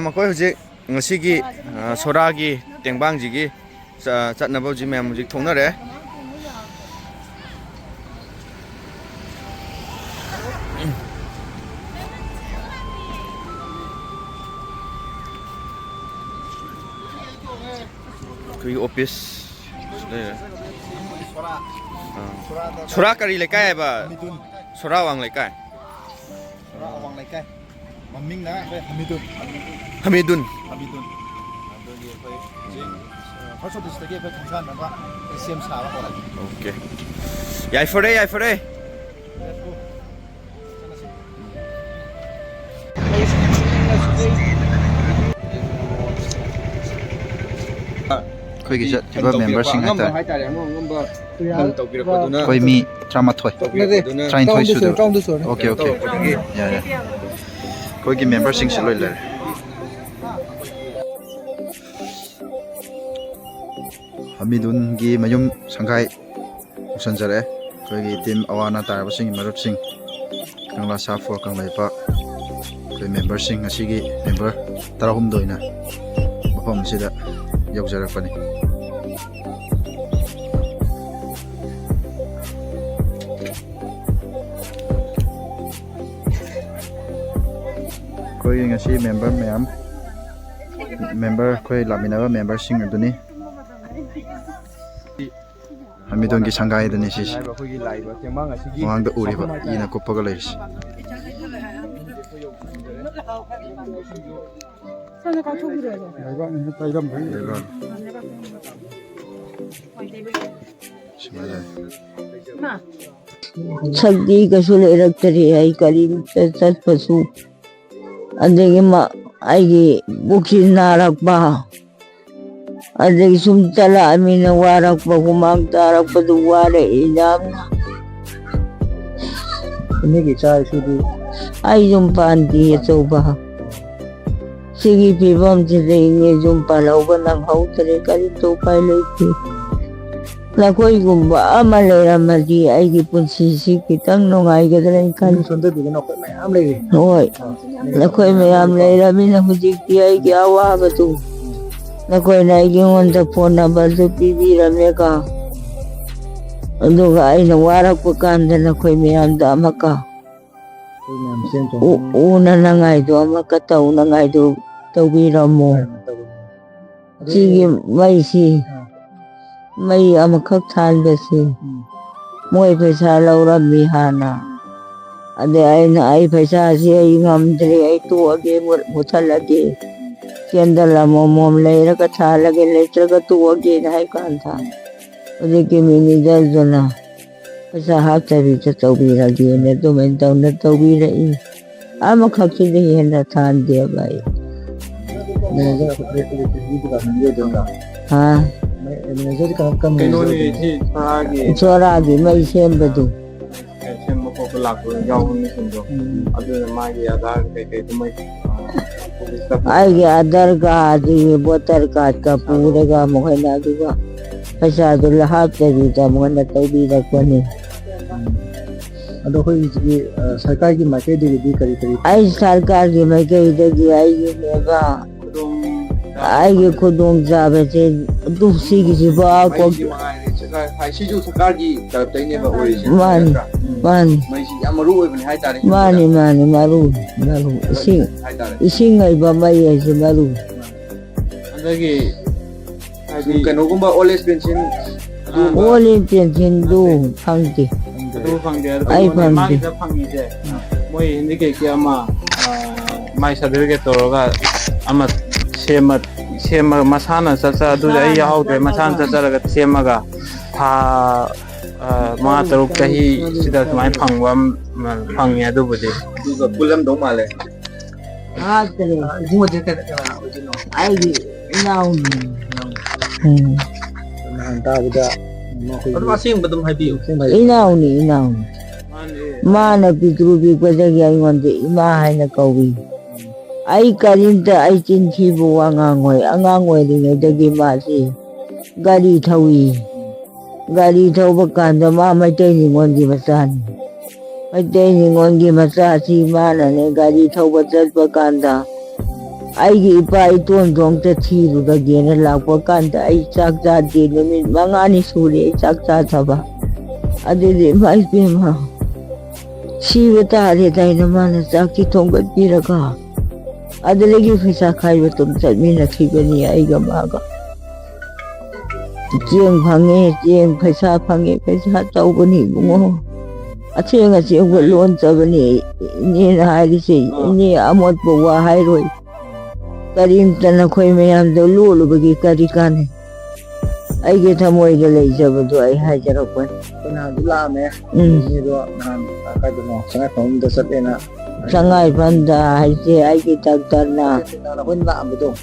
ꯃꯈꯣꯏ ꯍꯧꯖꯤꯛ ꯉꯁꯤꯒꯤ ꯁꯣꯔꯥꯒꯤ ꯇꯦꯡꯕꯥꯡꯁꯤꯒꯤ ꯆꯠꯅꯕ ꯍꯧꯖꯤꯛ ꯃꯌꯥꯝ ꯍꯧꯖꯤꯛ ꯊꯣꯛꯅꯔꯦ꯫ ꯑꯩꯈꯣꯏꯒꯤ ꯑꯣꯐꯤꯁ ꯁꯣꯔꯥ ꯀꯔꯤ ꯂꯩꯀꯥꯏ ꯍꯥꯏꯕ? ꯁꯣꯔꯥ ꯑꯋꯥꯡ ꯂꯩꯀꯥꯏ꯫ ꯁꯣꯔꯥ ꯑꯋꯥꯡ ꯂꯩꯀꯥꯏ ꯃꯃꯤꯡꯅ ꯑꯩꯈꯣꯏ ꯍꯃꯤꯗꯨꯟ꯫ ꯍꯃꯤꯗꯨꯟ ꯑꯗꯨꯒꯤ ꯑꯩꯈꯣꯏ ꯍꯧꯖꯤꯛ ꯐꯥꯔꯁ ꯑꯣꯐꯤꯁꯇꯒꯤ ꯑꯩꯈꯣꯏ ꯈꯣꯡꯁꯥꯟꯅꯕ ꯁꯦꯝ ꯁꯥꯕ ꯍꯧꯔꯦ꯫ ꯑꯣꯀꯦ, ꯌꯥꯏꯐꯔꯦ ꯌꯥꯏꯐꯔꯦ꯫ ꯑꯩꯈꯣꯏꯒꯤ ꯆꯠꯈꯤꯕ ꯃꯦꯝꯕꯔꯁꯤꯡ ꯍꯥꯏꯇꯥꯔꯦ ꯑꯩꯈꯣꯏ ꯃꯤ 13 ꯁꯨꯗꯣꯏꯕ꯫ ꯑꯣꯀꯦ ꯌꯥꯔꯦ ꯑꯩꯈꯣꯏꯒꯤ ꯃꯦꯝꯕꯔꯁꯤꯡꯁꯤ ꯂꯣꯏ ꯂꯩꯔꯦ꯫ ꯍꯃꯤꯗꯨꯟꯒꯤ ꯃꯌꯨꯝ ꯁꯪꯒꯥꯏ ꯄꯨꯁꯟꯖꯔꯛꯑꯦ ꯑꯩꯈꯣꯏꯒꯤ ꯇꯤꯝ ꯑꯋꯥ ꯑꯅꯥ ꯇꯥꯔꯕꯁꯤꯡꯒꯤ ꯃꯔꯨꯞꯁꯤꯡ ꯀꯪꯂꯥ ꯁꯥ ꯐꯣꯔ ꯀꯪꯂꯩꯄꯥꯛ ꯑꯩꯈꯣꯏ ꯃꯦꯝꯕꯔꯁꯤꯡ ꯉꯁꯤꯒꯤ ꯃꯦꯝꯕꯔ 13ꯅ ꯃꯐꯝ ꯑꯁꯤꯗ ꯌꯧꯖꯔꯛꯄꯅꯤ꯫ ꯑꯩꯈꯣꯏꯒꯤ ꯉꯁꯤ ꯑꯩꯈꯣꯏ ꯂꯥꯛꯃꯤꯟꯅꯕ ꯃꯦꯝꯕꯔꯁꯤꯡ ꯑꯗꯨꯅꯤ꯫ ꯍꯃꯤꯗꯨꯟꯒꯤ ꯁꯪꯒꯥꯏꯗꯅꯤ ꯁꯤꯁꯦ ꯃꯃꯥꯡꯗ ꯎꯔꯤꯕ ꯏꯅ ꯀꯨꯞꯄꯒ ꯂꯩꯔꯤꯁꯤ꯫ ꯁꯛꯇꯤ ꯀꯩꯁꯨ ꯂꯩꯔꯛꯇꯔꯤ ꯑꯩ ꯀꯔꯤꯝꯇ ꯆꯠꯄꯁꯨ ꯑꯗꯒꯤ ꯑꯩꯒꯤ ꯄꯨꯛꯁꯤ ꯅꯥꯔꯛꯄ ꯑꯗꯒꯤ ꯁꯨꯝ ꯆꯠꯂꯛꯑꯃꯤꯅ ꯋꯥꯔꯛꯄ ꯍꯨꯃꯥꯡ ꯇꯥꯔꯛꯄꯗꯨ ꯋꯥꯔꯛꯏ ꯌꯥꯝꯅ꯫ ꯏꯅꯦꯒꯤ ꯏꯆꯥ ꯏꯁꯨꯗꯤ ꯑꯩ ꯌꯨꯝ ꯄꯥꯟꯗꯦ ꯑꯆꯧꯕ꯫ ꯁꯤꯒꯤ ꯐꯤꯕꯝꯁꯤꯗ ꯏꯅꯦ ꯌꯨꯝ ꯄꯥꯜꯍꯧꯕ ꯅꯪꯍꯧꯗ꯭ꯔꯦ, ꯀꯔꯤꯝꯇ ꯎꯄꯥꯏ ꯂꯩꯇꯦ꯫ ꯅꯈꯣꯏꯒꯨꯝꯕ ꯑꯃ ꯂꯩꯔꯝꯃꯗꯤ ꯑꯩꯒꯤ ꯄꯨꯟꯁꯤꯁꯤ ꯈꯤꯇꯪ ꯅꯨꯡꯉꯥꯏꯒꯗ꯭ꯔꯅ ꯈꯜꯂꯤ꯫ ꯁꯣꯟꯗꯕꯤꯗꯅ ꯑꯩꯈꯣꯏ ꯃꯌꯥꯝ ꯂꯩꯔꯤ꯫ ꯍꯣꯏ, ꯅꯈꯣꯏ ꯃꯌꯥꯝ ꯂꯩꯔꯕꯅꯤꯅ ꯍꯧꯖꯤꯛꯇꯤ ꯑꯩꯒꯤ ꯑꯋꯥꯕꯗꯨ ꯅꯈꯣꯏꯅ ꯑꯩꯉꯣꯟꯗ ꯐꯣꯟ ꯅꯝꯕꯔꯗꯨ ꯄꯤꯕꯤꯔꯝꯃꯦꯀ, ꯑꯗꯨꯒ ꯑꯩꯅ ꯋꯥꯔꯛꯄ ꯀꯥꯟꯗ ꯅꯈꯣꯏ ꯃꯌꯥꯝꯗ ꯑꯃꯛꯀ ꯎꯅꯅꯉꯥꯏꯗꯣ ꯑꯃꯛꯀ ꯇꯧꯅꯉꯥꯏꯗꯣ ꯇꯧꯕꯤꯔꯝꯃꯣ꯫ ꯁꯤꯒꯤ ꯃꯩꯁꯤ ꯃꯩ ꯑꯃꯈꯛ ꯊꯥꯟꯕꯁꯤ ꯃꯣꯏ ꯄꯩꯁా ꯂꯧꯔꯝꯃꯤ ꯍꯥꯟꯅ, ꯑꯗꯩ ꯑꯩ ꯄꯩꯁꯥꯁꯤ ꯑꯩ ꯉꯝꯗ꯭ꯔꯦ, ꯑꯩ ꯇꯣꯛꯑꯒꯦ ꯃꯨꯠꯊꯠꯂꯒꯦ, ꯀꯦꯟꯗꯜ ꯑꯃꯃꯝ ꯂꯩꯔꯒ ꯊꯥꯜꯂꯒꯦ, ꯂꯩꯇ꯭ꯔꯒ ꯇꯣꯛꯑꯒꯦꯅ ꯍꯥꯏ ꯀꯥꯟꯗ ꯍꯧꯖꯤꯛꯀꯤ ꯃꯦꯅꯦꯖꯔꯗꯨꯅ ꯄꯩꯁꯥ ꯍꯥꯞꯇꯕꯤꯗ ꯇꯧꯕꯤꯔꯒꯦꯅ ꯑꯗꯨꯃꯥꯏꯅ ꯇꯧꯕꯤꯔꯛꯏ꯫ ꯑꯃꯈꯛꯁꯤꯗ ꯍꯦꯟꯅ ꯊꯥꯟꯗꯦꯕ ꯑꯩ꯫ ꯁꯣꯔꯥꯒꯤ ꯃꯩ ꯁꯦꯝꯕꯗꯨ ꯁꯦꯝꯕ ꯈꯣꯠꯄ ꯂꯥꯛꯄ ꯌꯥꯎꯕ ꯃꯤꯁꯤꯡꯗꯣ ꯑꯗꯨꯅ ꯃꯥꯒꯤ ꯑꯙꯥꯔ ꯀꯩꯀꯩꯗꯣ ꯑꯩꯒꯤ ꯑꯙꯥꯔ ꯀꯥꯔꯗ ꯚꯣꯇꯔ ꯀꯥꯔꯗꯀ ꯄꯨꯔꯒ ꯃꯈꯣꯏꯅ ꯑꯗꯨꯒ ꯄꯩꯁꯥꯗꯨ ꯍꯥꯞꯇꯕꯤꯗ ꯃꯈꯣꯏꯅ ꯇꯧꯕꯤꯔꯛꯄꯅꯤ꯫ ꯑꯗꯣ ꯑꯩꯈꯣꯏꯒꯤ ꯁꯔꯀꯥꯔꯒꯤ ꯃꯥꯏꯀꯩꯗꯒꯤꯗꯤ ꯀꯔꯤ ꯑꯩ ꯁꯔꯀꯥꯔꯒꯤ ꯃꯥꯏꯀꯩꯗꯒꯤ ꯑꯩꯒꯤꯅꯦꯕ ꯑꯩꯒꯤ ꯈꯨꯗꯣꯡꯆꯥꯕꯁꯦ ꯑꯗꯨ ꯁꯤꯒꯤꯁꯤꯕ ꯁꯤꯁꯨ ꯁꯔꯀꯥꯔꯒꯤ ꯇꯔꯞꯇꯩꯅꯦꯕ ꯑꯣꯏꯔꯤꯁꯦ꯫ ꯃꯥꯅꯤ ꯃꯥꯅꯤ ꯃꯩꯁꯤ ꯌꯥꯝ ꯃꯔꯨ ꯑꯣꯏꯕꯅꯤ ꯍꯥꯏꯇꯥꯔꯦ꯫ ꯃꯥꯅꯤ ꯃꯔꯨ ꯏꯁꯤꯡ ꯍꯩꯕ ꯃꯩ ꯍꯥꯏꯁꯦ ꯃꯔꯨ꯫ ꯑꯗꯒꯤ ꯍꯥꯏꯗꯤ ꯀꯩꯅꯣꯒꯨꯝꯕ old age pension old age ꯄꯦꯟꯁꯤꯟꯗꯨ ꯐꯪꯗꯦ꯫ ꯑꯗꯨ ꯐꯪꯗꯦ ꯑꯩ ꯐꯪꯗꯦ꯫ ꯃꯥꯒꯤꯗ ꯐꯪꯉꯤꯁꯦ ꯃꯣꯏ ꯍꯦꯟꯗꯤꯀꯦꯞꯀꯤ ꯑꯃ ꯃꯥꯏ ꯁꯥꯔꯇꯤꯐꯤꯀꯦꯠ ꯇꯧꯔꯒ ꯑꯃ ꯁꯦꯝꯃꯒ ꯃꯁꯥꯅ ꯑꯗꯨꯗꯤ ꯑꯩ ꯌꯥꯎꯍꯧꯗ꯭ꯔꯦ, ꯃꯁꯥꯅ ꯆꯠꯆꯔꯒ ꯁꯦꯝꯃꯒ ꯊꯥ 5-6 ꯆꯍꯤꯁꯤꯗ ꯁꯨꯃꯥꯏꯅ ꯐꯪꯕ ꯐꯪꯉꯦ꯫ ꯑꯗꯨꯕꯨꯗꯤ ꯑꯗꯨꯒ ꯄꯨꯜꯂꯝꯗꯧ ꯃꯥꯜꯂꯦ꯫ ꯏꯕꯨꯡꯉꯣꯗꯤ ꯀꯅꯥ ꯑꯣꯏꯗꯣꯏꯅꯣ? ꯑꯩꯒꯤ ꯏꯅꯥꯎꯅꯤ꯫ ꯅꯍꯥꯟ ꯇꯥꯕꯗ ꯑꯗꯨꯝ ꯑꯁꯦꯡꯕ ꯑꯗꯨꯝ ꯍꯥꯏꯕꯤꯌꯨ꯫ ꯏꯅꯥꯎꯅꯤ ꯃꯥꯅ ꯄꯤꯛꯇ꯭ꯔꯨ ꯄꯤꯛꯄꯗꯒꯤ ꯑꯩꯉꯣꯟꯗ ꯏꯃꯥ ꯍꯥꯏꯅ ꯀꯧꯏ꯫ ꯑꯩ ꯀꯔꯤꯝꯇ ꯑꯩ ꯆꯤꯟꯊꯤꯕ ꯋꯥ ꯉꯥꯡꯉꯣꯏ꯫ ꯑꯉꯥꯡ ꯑꯣꯏꯔꯤꯉꯩꯗꯒꯤ ꯃꯥꯁꯤ ꯒꯥꯔꯤ ꯊꯧꯏ꯫ ꯒꯥꯔꯤ ꯊꯧꯕ ꯀꯥꯟꯗ ꯃꯥ ꯃꯩꯇꯩ ꯅꯤꯉꯣꯜꯒꯤ ꯃꯆꯥꯅꯤ꯫ ꯃꯩꯇꯩ ꯅꯤꯉꯣꯜꯒꯤ ꯃꯆꯥꯁꯤ ꯃꯥꯅꯅꯦ ꯒꯥꯔꯤ ꯊꯧꯕ ꯆꯠꯄ ꯀꯥꯟꯗ ꯑꯩꯒꯤ ꯏꯄꯥ ꯏꯇꯣꯟꯗꯣꯝꯇ ꯊꯤꯔꯨꯔꯒꯦꯅ ꯂꯥꯛꯄ ꯀꯥꯟꯗ ꯑꯩ ꯆꯥꯛ ꯆꯥꯗꯦ ꯅꯨꯃꯤꯠ 5ꯅꯤ ꯁꯨꯔꯦ ꯑꯩ ꯆꯥꯛ ꯆꯥꯗꯕ ꯑꯗꯨꯗꯤ ꯏꯃꯥ ꯏꯄꯦꯝꯃ ꯁꯤꯕ ꯇꯥꯔꯦꯗ ꯑꯩꯅ ꯃꯥꯅ ꯆꯥꯛꯁꯤ ꯊꯣꯡꯒꯠꯄꯤꯔꯒ ꯑꯗꯨꯗꯒꯤ ꯄꯩꯁꯥ ꯈꯥꯏꯕ ꯇꯨꯝ ꯆꯠꯃꯤꯟꯅꯈꯤꯕꯅꯤ ꯑꯩꯒ ꯃꯥꯒ ꯆꯦꯡ ꯐꯪꯉꯦ ꯆꯦꯡ ꯄꯩꯁꯥ ꯐꯪꯉꯦ ꯄꯩꯁꯥ ꯇꯧꯕꯅꯤ 이bungo ꯑꯁꯦꯡ ꯑꯁꯦꯡꯕ ꯂꯣꯟꯖꯕꯅꯤ ꯏꯅꯦꯅ ꯍꯥꯏꯔꯤꯁꯦ ꯏꯅꯦ ꯑꯃꯣꯠꯄ ꯋꯥ ꯍꯥꯏꯔꯣꯏ ꯀꯔꯤꯝꯇ ꯅꯈꯣꯏ ꯃꯌꯥꯝꯗꯣ ꯂꯣꯠꯂꯨꯕꯒꯤ ꯀꯔꯤ ꯀꯥꯟꯅꯩ ꯑꯩꯒꯤ ꯊꯃꯣꯏꯗ ꯂꯩꯖꯕꯗꯣ ꯑꯩ ꯍꯥꯏꯖꯔꯛꯄꯅꯤ ꯀꯅꯥꯗꯨ ꯂꯥꯛꯑꯝꯃꯦ ꯃꯤꯗꯣ ꯅꯍꯥꯟ ꯀꯥꯏꯗꯅꯣ ꯁꯉꯥꯏꯐꯝꯗ ꯆꯠꯂꯦꯅ ꯁꯉꯥꯏꯐꯝꯗ ꯍꯥꯏꯁꯦ ꯑꯩꯒꯤ ꯗꯥꯛꯇꯔꯅ ꯑꯩꯈꯣꯏꯅ ꯂꯥꯛꯑꯝꯕꯗꯣ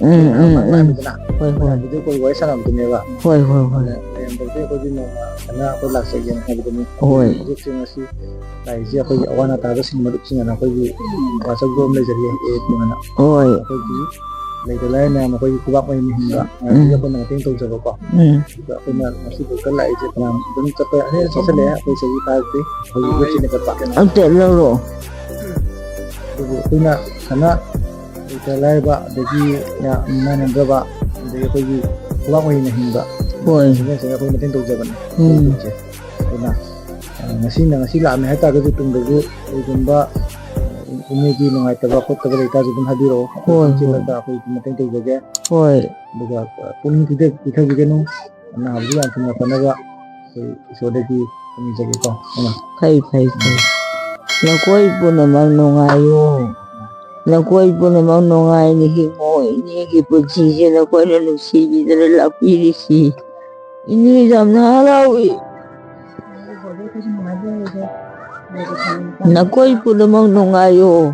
ꯍꯣꯏ ꯍꯣꯏ ꯑꯩꯈꯣꯏ ꯋꯥꯔꯤ ꯁꯥꯟꯅꯕꯗꯨꯅꯦꯕ ꯍꯣꯏ ꯍꯣꯏ ꯍꯣꯏ ꯂꯩꯔꯝꯕꯗꯤ ꯑꯩꯈꯣꯏꯗꯤ ꯅꯣꯡꯃ ꯑꯩꯈꯣꯏ ꯂꯥꯛꯆꯒꯦꯅ ꯍꯥꯏꯕꯗꯨꯅꯤ ꯍꯣꯏ ꯍꯧꯖꯤꯛꯁꯦ ꯉꯁꯤ ꯂꯥꯛꯏꯁꯦ ꯑꯩꯈꯣꯏꯒꯤ ꯑꯋꯥ ꯑꯅꯥ ꯇꯥꯕꯁꯤꯡ ꯃꯔꯨꯞꯁꯤꯡꯅ ꯑꯩꯈꯣꯏꯒꯤ ꯋꯥꯆꯞ ꯒ꯭ꯔꯨꯞ ꯑꯃ ꯂꯩꯖꯔꯤ ꯑꯦꯅ ꯍꯣꯏ ꯑꯩꯈꯣꯏꯒꯤ ꯂꯩꯇ ꯂꯥꯏꯔ ꯃꯌꯥꯝ ꯑꯩꯈꯣꯏꯒꯤ ꯈꯨꯕꯥꯛ ꯃꯩ ꯃꯤꯍꯨꯟꯗ ꯑꯩꯈꯣꯏꯅ ꯃꯇꯦꯡ ꯇꯧꯖꯕꯀꯣ ꯑꯩꯈꯣꯏꯅ ꯉꯁꯤꯐꯥꯎꯗ ꯂꯥꯛꯏꯁꯦ ꯀꯅꯥꯝ ꯑꯗꯨꯝ ꯆꯠꯄ ꯆꯠꯁꯜꯂꯛꯑꯦ ꯑꯩꯈꯣꯏ ꯆꯍꯤ ꯐꯥꯔꯛꯇꯦ ꯑꯩꯈꯣꯏꯒꯤ ꯒ꯭ꯔꯨꯞꯁꯤꯅ ꯆꯠꯄ ꯑꯝꯇ ꯂꯧꯔꯣ ꯑꯗꯨꯕꯨ ꯑꯩꯈꯣꯏꯅ ꯐꯅ ꯂꯩꯇ ꯂꯥꯏꯔꯕ ꯑꯗꯒꯤ ꯃꯥꯟꯅꯗ꯭ꯔꯕ ꯑꯗꯒꯤ ꯑꯩꯈꯣꯏꯒꯤ ꯈꯨꯕꯥꯛ ꯃꯩꯅ ꯍꯤꯡꯕ ꯍꯣꯏ ꯑꯩꯈꯣꯏ ꯃꯇꯦꯡ ꯇꯧꯖꯕꯅꯤ ꯑꯗꯨꯅ ꯉꯁꯤ ꯂꯥꯛꯑꯝꯃꯦ ꯍꯥꯏꯇꯥꯔꯒꯁꯨ ꯇꯨꯡꯗꯁꯨ ꯀꯩꯒꯨꯝꯕ ꯏꯅꯦꯒꯤ ꯅꯨꯡꯉꯥꯏꯇꯕ ꯈꯣꯠꯇꯕ ꯂꯩꯇꯥꯔꯁꯨ ꯑꯗꯨꯝ ꯍꯥꯏꯕꯤꯔꯛꯑꯣ ꯍꯣꯏ ꯆꯦꯜꯂꯒ ꯑꯩꯈꯣꯏ ꯃꯇꯦꯡ ꯇꯧꯖꯒꯦ ꯍꯣꯏ ꯑꯗꯨꯒ ꯄꯨꯛꯅꯤꯡ ꯄꯤꯊꯕꯤꯒꯅꯨ ꯑꯅꯥꯕꯁꯨ ꯌꯥꯝ ꯊꯨꯅ ꯐꯅꯕ ꯑꯩꯈꯣꯏ ꯏꯁꯣꯔꯗꯒꯤ ꯈꯪꯖꯒꯦꯀꯣ ꯐꯩ ꯐꯩ ꯐꯩ ꯅꯈꯣꯏ ꯄꯨꯝꯅꯃꯛ ꯅꯨꯡꯉꯥꯏꯌꯨ ꯅꯈꯣꯏ ꯄꯨꯝꯅꯃꯛ ꯅꯨꯡꯉꯥꯏꯅ ꯍꯤꯡꯉꯨ ꯏꯅꯦꯒꯤ ꯄꯨꯟꯁꯤꯁꯦ ꯅꯈꯣꯏꯅ ꯅꯨꯡꯁꯤꯕꯤꯗꯅ ꯂꯥꯛꯄꯤꯔꯤꯁꯤ ꯏꯅꯦ ꯌꯥꯝꯅ ꯍꯔꯥꯎꯏ ꯅꯈꯣꯏ ꯄꯨꯝꯅꯃꯛ ꯅꯨꯡꯉꯥꯏꯌꯨ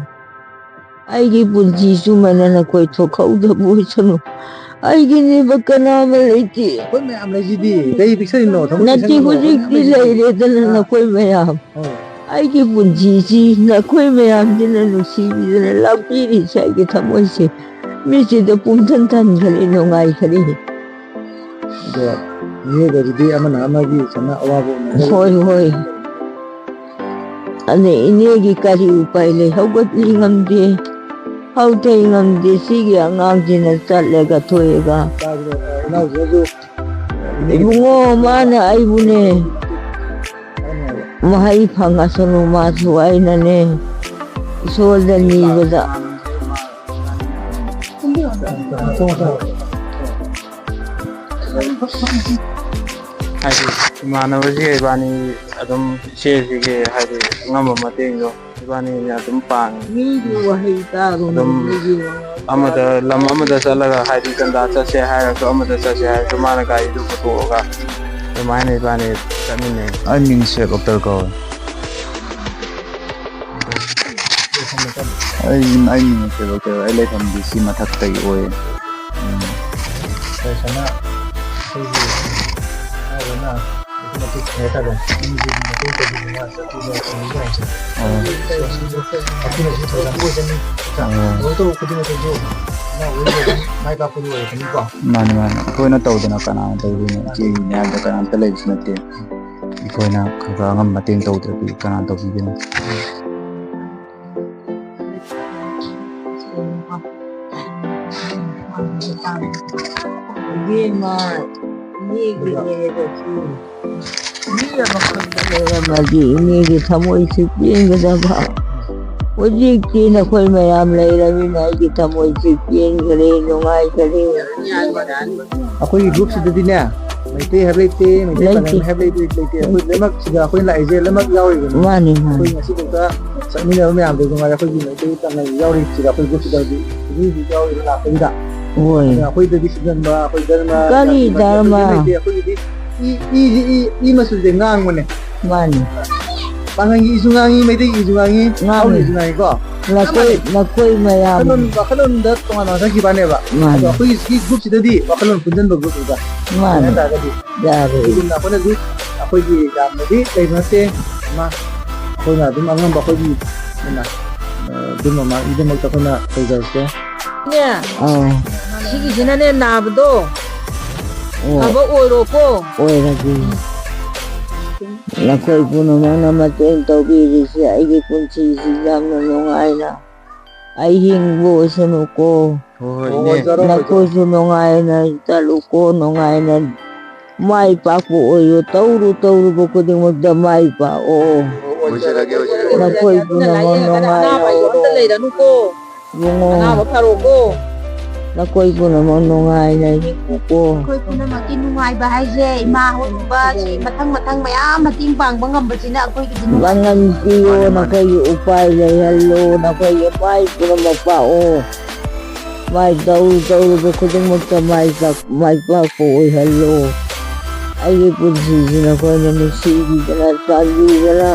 ꯑꯩꯒꯤ ꯄꯨꯟꯁꯤ ꯁꯨꯃꯥꯏꯅ ꯅꯈꯣꯏ ꯊꯣꯛꯍꯧꯗꯕ ꯑꯣꯏꯁꯅꯨ ꯑꯩꯒꯤꯅꯦꯕ ꯀꯅꯥꯃ ꯂꯩꯇꯦ ꯑꯩꯈꯣꯏ ꯃꯌꯥꯝ ꯂꯩꯁꯤꯗꯤ ꯀꯩ ꯄꯤꯛꯁꯔꯤꯅꯣ ꯅꯠꯇꯦ ꯍꯧꯖꯤꯛꯇꯤ ꯂꯩꯔꯦꯗꯅ ꯅꯈꯣꯏ ꯃꯌꯥꯝ ꯑꯩꯒꯤ ꯄꯨꯟꯁꯤꯁꯤ ꯅꯈꯣꯏ ꯃꯌꯥꯝꯁꯤꯅ ꯅꯨꯡꯁꯤꯕꯤꯗꯅ ꯂꯥꯛꯄꯤꯔꯤꯁꯦ ꯑꯩꯒꯤ ꯊꯃꯣꯏꯁꯦ ꯃꯤꯠꯁꯤꯗ ꯄꯨꯡꯊꯟ ꯊꯟꯈꯔꯦ ꯅꯨꯡꯉꯥꯏꯈꯔꯦ ꯑꯗꯣ ꯃꯤꯑꯣꯏꯕꯁꯤꯗꯤ ꯑꯃꯅ ꯑꯃꯒꯤ ꯁꯅ ꯑꯋꯥꯕ ꯍꯣꯏ ꯍꯣꯏ ꯑꯗ ꯏꯅꯦꯒꯤ ꯀꯔꯤ ꯎꯄꯥꯏ ꯂꯩ ꯍꯧꯒꯠꯂꯤ ꯉꯝꯗꯦ ꯍꯧꯊꯩ ꯉꯝꯗꯦ ꯁꯤꯒꯤ ꯑꯉꯥꯡꯁꯤꯅ ꯆꯠꯂꯒ ꯊꯣꯛꯑꯒ 이bungo mana aibune mahai phangasanu masu ainane isolda nibada ꯍꯥꯏꯗꯤ ꯏꯃꯥꯟꯅꯕꯁꯤꯒ ꯏꯕꯥꯅꯤ ꯑꯗꯨꯝ ꯏꯆꯦꯁꯤꯒꯤ ꯍꯥꯏꯗꯤ ꯑꯉꯝꯕ ꯃꯇꯦꯡꯗꯣ ꯏꯕꯥꯅꯤꯅ ꯑꯗꯨꯝ ꯄꯥꯡꯉꯤ midi wahai taru ꯑꯗꯨꯝ ꯑꯃꯗ ꯂꯝ ꯑꯃꯗ ꯆꯠꯂꯒ ꯍꯥꯏꯗꯤ ꯆꯟꯗꯥ ꯆꯠꯁꯦ ꯍꯥꯏꯔꯁꯨ ꯑꯃꯗ ꯆꯠꯁꯦ ꯍꯥꯏꯔꯁꯨ ꯃꯥꯅ ꯒꯥꯔꯤꯗꯨ ꯄꯨꯊꯣꯛꯑꯒ ꯑꯗꯨꯃꯥꯏꯅ ꯏꯕꯥꯅꯤ ꯆꯠꯃꯤꯟꯅꯩ ꯑꯩ ꯃꯤꯡꯁꯦ ꯗꯣꯛꯇꯔ ꯀꯧꯋꯦ ꯑꯩ ꯃꯤꯡꯁꯦ ꯗꯣꯛꯇꯔ ꯑꯩ ꯂꯩꯐꯝꯗꯤ ꯁꯤ ꯃꯊꯛꯇꯒꯤ ꯑꯣꯏꯌꯦ ꯃꯥꯅꯤ ꯃꯥꯅꯤ ꯑꯩꯈꯣꯏꯅ ꯇꯧꯗꯅ ꯀꯅꯥꯅ ꯇꯧꯗꯣꯏꯅꯣ ꯏꯆꯦꯒꯤꯅꯦ ꯍꯥꯏꯕꯗ ꯀꯅꯥꯝꯇ ꯂꯩꯕꯁꯨ ꯅꯠꯇꯦ ꯑꯩꯈꯣꯏꯅ ꯈꯔ ꯈꯔ ꯑꯉꯝꯕ ꯃꯇꯦꯡ ꯇꯧꯗ꯭ꯔꯗꯤ ꯀꯅꯥ ꯇꯧꯕꯤꯒꯅꯤ 이내게 ꯊꯃꯣꯏꯁꯤ ꯄꯦꯟꯒꯗꯕ ꯍꯧꯖꯤꯛꯇꯤ ꯅꯈꯣꯏ ꯃꯌꯥꯝ ꯂꯩꯔꯕꯅꯤꯅ ꯑꯩꯒꯤ ꯊꯃꯣꯏꯁꯤ ꯄꯦꯟꯈꯔꯦ ꯅꯨꯡꯉꯥꯏꯈꯔꯦ ꯑꯩꯈꯣꯏꯒꯤ ꯒ꯭ꯔꯨꯞꯁꯤꯗꯗꯤꯅꯦ ꯃꯩꯇꯩ ꯍꯥꯏꯕ ꯂꯩꯇꯦ ꯃꯩꯇꯩ ꯄꯥꯉꯜ ꯍꯥꯏꯕ ꯂꯩꯇꯦ ꯑꯩꯈꯣꯏ ꯂꯣꯏꯅꯃꯛ ꯁꯤꯗ ꯑꯩꯈꯣꯏꯅ ꯂꯥꯛꯏꯁꯦ ꯂꯣꯏꯅꯃꯛ ꯌꯥꯎꯔꯤꯕꯅꯤ ꯃꯥꯅꯤ ꯑꯩꯈꯣꯏ ꯉꯁꯤꯐꯥꯎꯗ ꯆꯠꯃꯤꯟꯅꯕ ꯃꯌꯥꯝꯗꯣ ꯅꯨꯡꯉꯥꯏꯔꯦ ꯑꯩꯈꯣꯏꯒꯤ ꯃꯩꯇꯩ ꯄꯥꯉꯜ ꯌꯥꯎꯔꯤ ꯁꯤꯗ ꯑꯩꯈꯣꯏ ꯒ꯭ꯔꯨꯞꯁꯤꯗ ꯍꯧꯖꯤꯛ ꯌꯥꯎꯔꯤꯕ ꯂꯥꯛꯄꯁꯤꯗ ꯍꯣꯏ ꯑꯩꯈꯣꯏꯗꯗꯤ ꯁꯤꯖꯟꯕ ꯑꯩꯈꯣꯏ ꯙꯔꯃ ꯀꯔꯤ ꯙꯔꯃ ꯂꯩꯇꯦ ꯑꯩꯈꯣꯏꯒꯤꯗꯤ ꯏ ꯃꯆꯨꯁꯦ ꯉꯥꯡꯕꯅꯦ ꯃꯥꯅꯤ ꯄꯥꯉꯜꯒꯤ ꯏꯁꯨ ꯉꯥꯡꯉꯤ ꯃꯩꯇꯩꯒꯤ ꯏꯁꯨ ꯉꯥꯡꯉꯤ ꯍꯥꯎꯒꯤ 이su ꯉꯥꯡꯉꯤꯀꯣ ꯅꯈꯣꯏ ꯃꯌꯥꯝ ꯋꯥꯈꯜꯂꯣꯟꯗ ꯇꯣꯉꯥꯟ ꯈꯟꯈꯤꯕꯅꯦꯕ ꯑꯗꯣ ꯑꯩꯈꯣꯏꯒꯤ ꯁꯤ ꯒ꯭ꯔꯨꯞꯁꯤꯗꯗꯤ ꯋꯥꯈꯜꯂꯣꯟ ꯄꯨꯟꯁꯤꯟꯕ ꯒ꯭ꯔꯨꯞꯅꯤꯗ ꯍꯥꯏꯇꯥꯔꯒꯗꯤ ꯑꯗꯨꯒꯨꯝꯅ ꯑꯩꯈꯣꯏꯅꯗꯤ ꯑꯩꯈꯣꯏꯒꯤ ꯌꯥꯝꯅꯗꯤ ꯂꯩꯕ ꯅꯠꯇꯦ ꯑꯩꯈꯣꯏꯅ ꯑꯗꯨꯝ ꯑꯉꯝꯕ ꯑꯩꯈꯣꯏꯒꯤ ꯑꯗꯨꯝꯕꯒꯤꯗꯃꯛꯇ ꯑꯩꯈꯣꯏꯅ ꯇꯧꯖꯔꯛꯀꯦ 시기지난해 나보도 가봐 오이로고 오이라지 나코이 부노망나 마땡 떠비리시 아이게 꾼치시 잠나 농아이나 ꯑꯩ ꯍꯤꯡꯕ ꯑꯣꯏꯁꯅꯨꯀꯣ ꯍꯣꯏ ꯍꯣꯏ ꯏꯅꯦ ꯅꯈꯣꯏꯁꯨ ꯅꯨꯡꯉꯥꯏꯅ ꯆꯠꯂꯨꯀꯣ ꯅꯨꯡꯉꯥꯏꯅ ꯃꯥꯏ ꯄꯥꯛꯄ ꯑꯣꯏꯌꯣ ꯇꯧꯔꯨꯕ ꯈꯨꯗꯤꯡꯃꯛꯇ ꯃꯥꯏ ꯄꯥꯛꯑꯣ ꯑꯣꯏꯖꯔꯒꯦ ꯅꯈꯣꯏ ꯄꯨꯝꯅꯃꯛ ꯑꯅꯥꯕ ꯍꯥꯏꯕ ꯑꯝꯇ ꯅꯨꯡꯉꯥꯏꯍꯧꯔꯣ ꯂꯩꯔꯅꯨꯀꯣ ꯏꯕꯨꯡꯉꯣ ꯑꯅꯥꯕ ꯐꯔꯣꯀꯣ ꯅꯈꯣꯏ ꯄꯨꯝꯅꯃꯛ ꯅꯨꯡꯉꯥꯏꯅ ꯍꯤꯡꯉꯨꯀꯣ ꯑꯩꯈꯣꯏ ꯄꯨꯝꯅꯃꯛꯀꯤ ꯅꯨꯡꯉꯥꯏꯕ ꯍꯥꯏꯁꯦ ꯏꯃꯥ ꯍꯣꯏꯒꯨꯝꯕꯁꯤ ꯃꯊꯪ ꯃꯌꯥꯝ ꯃꯇꯦꯡ ꯄꯥꯡꯕ ꯉꯝꯕꯁꯤꯅ ꯑꯩꯈꯣꯏꯒꯤꯗꯤ ꯃꯪꯒꯟ ꯄꯤꯌꯣ ꯅꯈꯣꯏꯒꯤ ꯎꯄꯥꯏ ꯂꯩꯍꯜꯂꯣ ꯅꯈꯣꯏꯒꯤ ꯃꯥꯏ ꯄꯨꯝꯅꯃꯛ ꯄꯥꯛꯑꯣ ꯃꯥꯏ ꯇꯧꯔꯨꯕ ꯈꯨꯗꯤꯡꯃꯛꯇ ꯃꯥꯏ ꯄꯥꯛꯄ ꯑꯣꯏꯍꯜꯂꯣ ꯑꯩꯒꯤ ꯄꯨꯟꯁꯤꯁꯤ ꯅꯈꯣꯏꯅ ꯅꯨꯡꯁꯤꯕꯤꯗꯅ ꯆꯥꯟꯕꯤꯗꯅ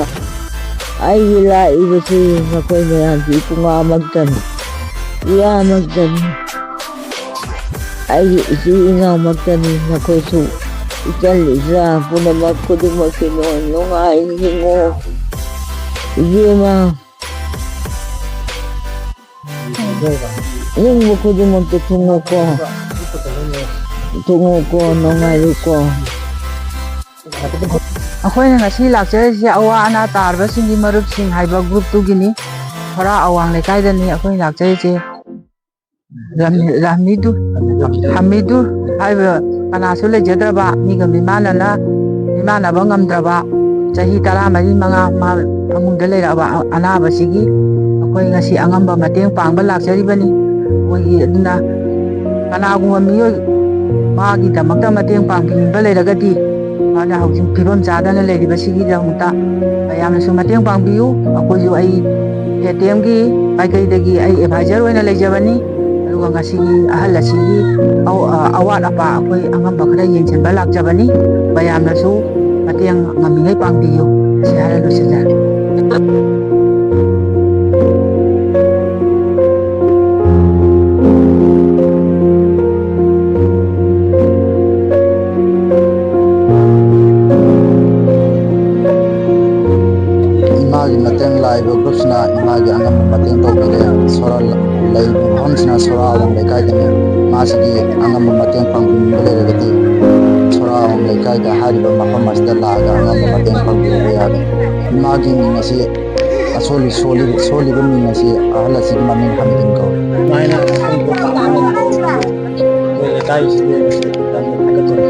ꯑꯩꯒꯤ ꯂꯥꯛꯏꯕꯁꯤ ꯅꯈꯣꯏ ꯃꯌꯥꯝꯁꯤ ꯏꯄꯨꯡꯉꯥꯃꯛꯇꯅꯤ ꯏꯌꯥꯃꯛꯇꯅꯤ ꯑꯩꯒꯤ ꯏꯆꯤ ꯏꯅꯥꯎꯃꯛꯇꯅꯤ ꯅꯈꯣꯏꯁꯨ ꯏꯆꯜ ꯏꯆꯥ ꯄꯨꯝꯅꯃꯛ ꯈꯨꯗꯤꯡꯃꯛꯀꯤ ꯅꯨꯡꯉꯥꯏꯅ ꯍꯤꯡꯉꯣ ꯏꯕꯦꯝꯃ ꯅꯤꯡꯕ ꯈꯨꯗꯤꯡꯃꯛꯇ ꯊꯨꯡꯉꯨꯀꯣ ꯅꯨꯡꯉꯥꯏꯔꯨꯀꯣ ꯑꯩꯈꯣꯏꯅ ꯉꯁꯤ ꯂꯥꯛꯆꯔꯤꯁꯦ ꯑꯋꯥ ꯑꯅꯥ ꯇꯥꯔꯕꯁꯤꯡꯒꯤ ꯃꯔꯨꯞꯁꯤꯡ ꯍꯥꯏꯕ ꯒ꯭ꯔꯨꯞꯇꯨꯒꯤꯅꯤ ꯁꯣꯔꯥ ꯑꯋꯥꯡ ꯂꯩꯀꯥꯏꯗꯅꯤ ꯑꯩꯈꯣꯏꯅ ꯂꯥꯛꯆꯔꯤꯁꯦ ꯍꯃꯤꯗꯨ ꯍꯥꯏꯕ ꯀꯅꯥꯁꯨ ꯂꯩꯖꯗ꯭ꯔꯕ ꯃꯤꯒ ꯃꯤꯃꯥꯟꯅꯕ ꯉꯝꯗ꯭ꯔꯕ ꯆꯍꯤ 14-15 ꯃꯥ ꯐꯃꯨꯡꯗ ꯂꯩꯔꯛꯑꯕ ꯑꯅꯥꯕꯁꯤꯒꯤ ꯑꯩꯈꯣꯏ ꯉꯁꯤ ꯑꯉꯝꯕ ꯃꯇꯦꯡ ꯄꯥꯡꯕ ꯂꯥꯛꯆꯔꯤꯕꯅꯤ ꯃꯣꯏꯒꯤ ꯑꯗꯨꯅ ꯀꯅꯥꯒꯨꯝꯕ ꯃꯤꯑꯣꯏ ꯃꯥꯒꯤꯗꯃꯛꯇ ꯃꯇꯦꯡ ꯄꯥꯡꯕꯤꯅꯤꯡꯕ ꯂꯩꯔꯒꯗꯤ ꯃꯥꯅ ꯍꯧꯖꯤꯛ ꯐꯤꯕꯝ ꯆꯥꯗꯅ ꯂꯩꯔꯤꯕꯁꯤꯒꯤꯗꯃꯛꯇ ꯃꯌꯥꯝꯅꯁꯨ ꯃꯇꯦꯡ ꯄꯥꯡꯕꯤꯌꯨ ꯑꯩꯈꯣꯏꯁꯨ ꯑꯩ ATMꯒꯤ ꯀꯩꯀꯩꯗꯒꯤ ꯑꯩ ꯑꯦꯗꯚꯥꯏꯖꯔ ꯑꯣꯏꯅ ꯂꯩꯖꯕꯅꯤ ꯑꯗꯨꯒ ꯉꯁꯤꯒꯤ ꯑꯍꯜ ꯑꯁꯤꯒꯤ ꯑꯋꯥꯠ ꯑꯄꯥ ꯑꯩꯈꯣই ꯑꯉꯝꯕ ꯈꯔ ꯌꯦꯡꯁꯤꯟꯕ ꯂꯥꯛꯆꯕꯅꯤ ꯃꯌꯥꯝꯅꯁꯨ ꯃꯇꯦꯡ ꯉꯝꯃꯤꯉꯩ ꯄꯥꯡꯕꯤꯌꯨ ꯁꯤ ꯍꯥꯏꯔ ꯂꯣꯏꯁꯤꯟꯖꯔꯦ ꯏꯃꯥꯒꯤ ꯃꯇꯦꯡ ꯂꯥꯛꯏꯕ ꯒ꯭ꯔꯨꯞꯁꯤꯅ ꯏꯃꯥꯒꯤ ꯑꯉꯝꯕ ꯃꯇꯦꯡ ꯇꯧꯕꯤꯔꯦ ꯂꯩꯔꯤꯕ ꯃꯐꯝꯁꯤꯅ ꯁꯣꯔꯥ ꯑꯋꯥꯡ ꯂꯩꯀꯥꯏꯗꯅꯤ ꯃꯥꯁꯤꯒꯤ ꯑꯉꯝꯕ ꯃꯇꯦꯡ ꯄꯥꯡꯕꯤꯅꯤꯡꯕ ꯂꯩꯔꯒꯗꯤ ꯁꯣꯔꯥ ꯑꯋꯥꯡ ꯂꯩꯀꯥꯏꯗ ꯍꯥꯏꯔꯤꯕ ꯃꯐꯝ ꯑꯁꯤꯗ ꯂꯥꯛꯑꯒ ꯑꯉꯝꯕ ꯃꯇꯦꯡ ꯄꯥꯡꯕꯤꯕ ꯌꯥꯒꯅꯤ ꯏꯃꯥꯒꯤ ꯃꯤꯡ ꯑꯁꯤ ꯁꯣꯜꯂꯤꯕ ꯃꯤꯡ ꯑꯁꯤ ꯑꯍꯜ ꯑꯁꯤꯒꯤ ꯃꯃꯤꯡ ꯍꯃꯤꯗꯨꯟ ꯀꯧꯏ ꯁꯨꯃꯥꯏꯅ ꯃꯇꯦꯡ ꯄꯥꯡꯕ ꯉꯝꯕ ꯑꯩꯈꯣꯏ ꯂꯩꯀꯥꯏꯁꯤꯒꯤ ꯑꯣꯏꯅꯁꯨ ꯌꯥꯝꯅ ꯊꯥꯒꯠꯆꯔꯤ